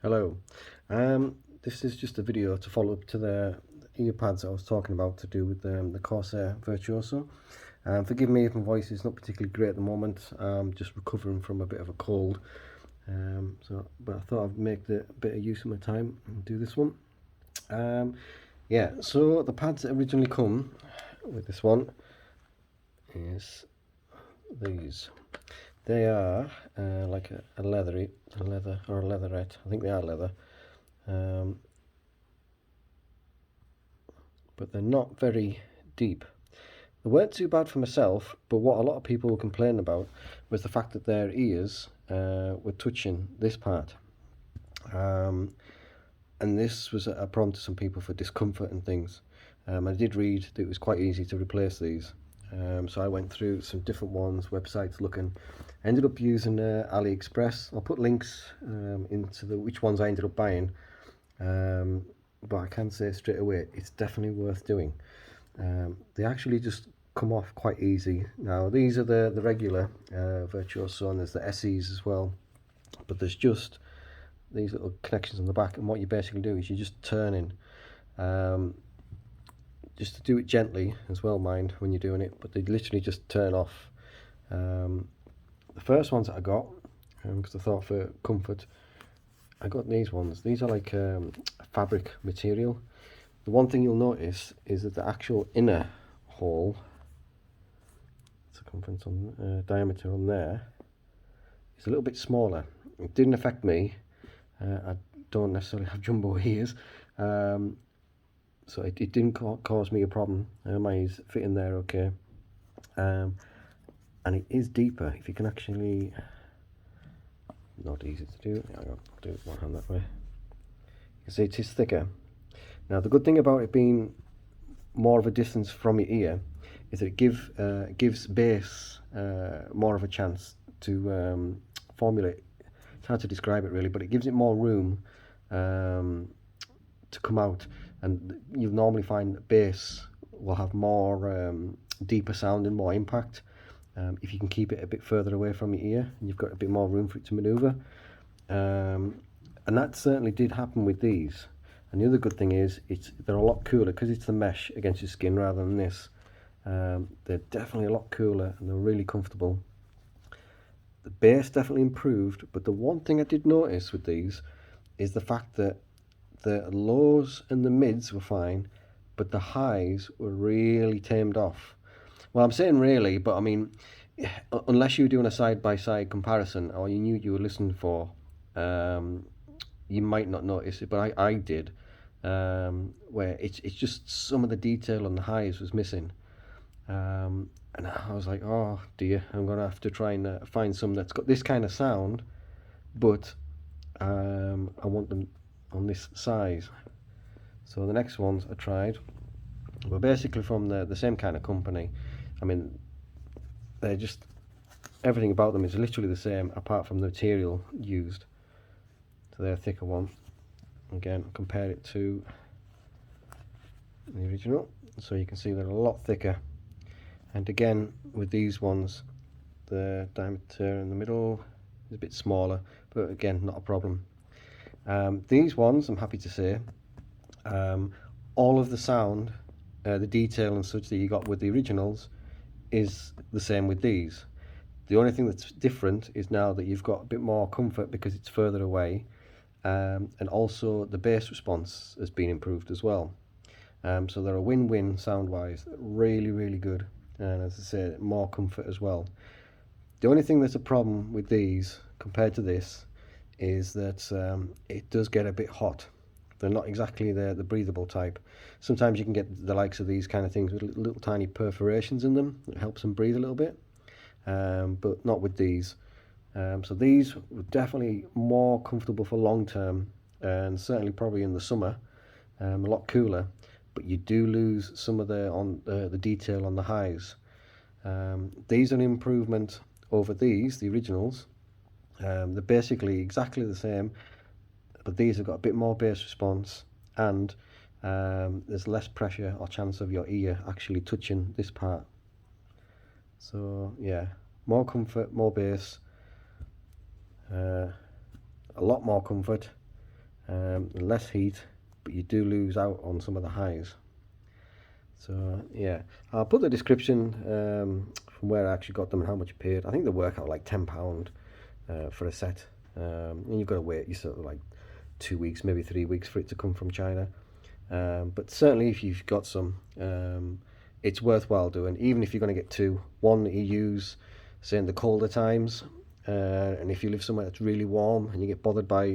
Hello. This is just a video to follow up to the earpads I was talking about to do with the Corsair Virtuoso. Forgive me if my voice is not particularly great at the moment. I'm just recovering from a bit of a cold. But I thought I'd make a bit of use of my time and do this one. Yeah, so the pads that originally come with this one is these. They are like a leather or a leatherette. I think they are leather. Um, but they're not very deep. They weren't too bad for myself, but what a lot of people were complaining about was the fact that their ears were touching this part. Um, and this was a problem to some people for discomfort and things. I did read that it was quite easy to replace these. So I went through some different ones, websites looking. I ended up using AliExpress. I'll put links into which ones I ended up buying. But I can say straight away, it's definitely worth doing. They actually just come off quite easy. Now these are the regular Virtuoso, and there's the SEs as well. But there's just these little connections on the back, and what you basically do is you just turn in. Just to do it gently as well, mind, when you're doing it, but they literally just turn off. The first ones that I got, because I thought for comfort, I got these ones. These are like fabric material. The one thing you'll notice is that the actual inner hole, circumference on diameter on there, is a little bit smaller. It didn't affect me. I don't necessarily have jumbo ears, so it didn't cause me a problem. My ears fit in there okay, and it is deeper. If you can actually, not easy to do. I'll do it one hand that way. You can see it is thicker. Now the good thing about it being more of a distance from your ear is that it gives bass more of a chance to formulate. It's hard to describe it really, but it gives it more room to come out, and you'll normally find that bass will have more deeper sound and more impact if you can keep it a bit further away from your ear, and you've got a bit more room for it to maneuver. And that certainly did happen with these. And the other good thing is they're a lot cooler because it's the mesh against your skin rather than this. They're definitely a lot cooler and they're really comfortable. The bass definitely improved, but the one thing I did notice with these is the fact that the lows and the mids were fine, but the highs were really tamed off. Well, I'm saying really, but I mean, unless you were doing a side-by-side comparison or you knew what you were listening for, you might not notice it, but I did. Where it's just some of the detail on the highs was missing, and I was like, oh dear, I'm gonna have to try and find some that's got this kind of sound, but I want them on this size. So the next ones I tried were basically from the same kind of company. I mean, they're just, everything about them is literally the same apart from the material used. So they're a thicker one. Again, compare it to the original, so you can see they're a lot thicker. And again, with these ones, the diameter in the middle is a bit smaller, but again, not a problem. These ones, I'm happy to say, all of the sound, the detail and such that you got with the originals is the same with these. The only thing that's different is now that you've got a bit more comfort because it's further away, and also the bass response has been improved as well. So they're a win-win sound-wise, really, really good, and as I said, more comfort as well. The only thing that's a problem with these compared to this is that it does get a bit hot. They're not exactly the breathable type. Sometimes you can get the likes of these kind of things with little tiny perforations in them. It helps them breathe a little bit, but not with these. So these were definitely more comfortable for long term, and certainly probably in the summer, a lot cooler. But you do lose some of the detail on the highs. These are an improvement over these, the originals. They're basically exactly the same, but these have got a bit more bass response, and there's less pressure or chance of your ear actually touching this part. So yeah, more comfort, more bass, a lot more comfort, less heat, but you do lose out on some of the highs. So yeah, I'll put the description from where I actually got them and how much I paid. I think they work out like £10 for a set, and you've got to wait you sort of like 2 weeks, maybe 3 weeks for it to come from China. But certainly if you've got some, it's worthwhile doing, even if you're going to get two. One that you use, say, in the colder times, and if you live somewhere that's really warm and you get bothered by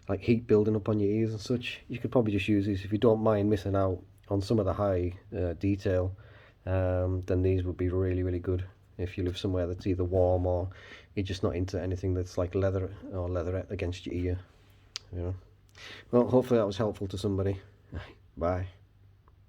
like heat building up on your ears and such, you could probably just use these. If you don't mind missing out on some of the high detail, then these would be really, really good if you live somewhere that's either warm or you're just not into anything that's like leather or leatherette against your ear. You know. Well, hopefully that was helpful to somebody. Bye.